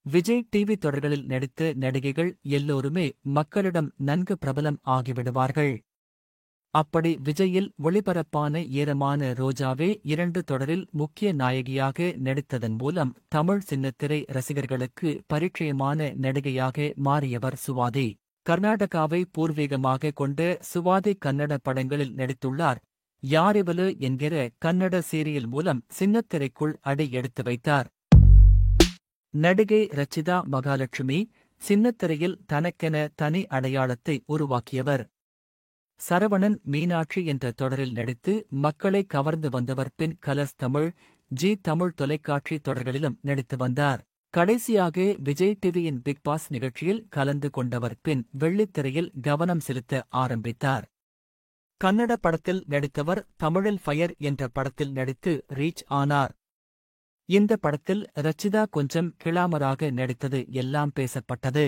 Vijay TV தொடர்களில் நடித்த நடிகைகள் எல்லோருமே மக்களிடம் நன்கு பிரபலம் ஆகிவிடுவார்கள். அப்படி விஜயில் ஒளிபரப்பான ஈரமான ரோஜாவே 2 தொடரில் முக்கிய நாயகியாக நடித்ததன் மூலம் தமிழ் சின்னத்திரை ரசிகர்களுக்கு பரிச்சயமான நடிகையாக மாறியவர் சுவாதி. கர்நாடகாவை பூர்வீகமாக கொண்ட சுவாதி கன்னட படங்களில் நடித்துள்ளார். யாரிவலு என்கிற கன்னட சீரியல் மூலம் சின்னத்திரைக்குள் அடி எடுத்து வைத்தார். நடிகை ரச்சிதா மகாலட்சுமி சின்னத்திரையில் தனக்கென தனி அடையாளத்தை உருவாக்கியவர். சரவணன் மீனாட்சி என்ற தொடரில் நடித்து மக்களை கவர்ந்து வந்தவர். பின் கலர்ஸ் தமிழ், ஜி தமிழ் தொலைக்காட்சி தொடர்களிலும் நடித்து வந்தார். கடைசியாக விஜய் டிவியின் பிக் பாஸ் நிகழ்ச்சியில் கலந்து கொண்டவர். பின் வெள்ளித்திரையில் கவனம் செலுத்த ஆரம்பித்தார். கன்னட படத்தில் நடித்தவர். தமிழில் ஃபயர் என்ற படத்தில் நடித்து ரீச் ஆனார். இந்த படத்தில் ரச்சிதா கொஞ்சம் கிளாமராக நடித்தது எல்லாம் பேசப்பட்டது.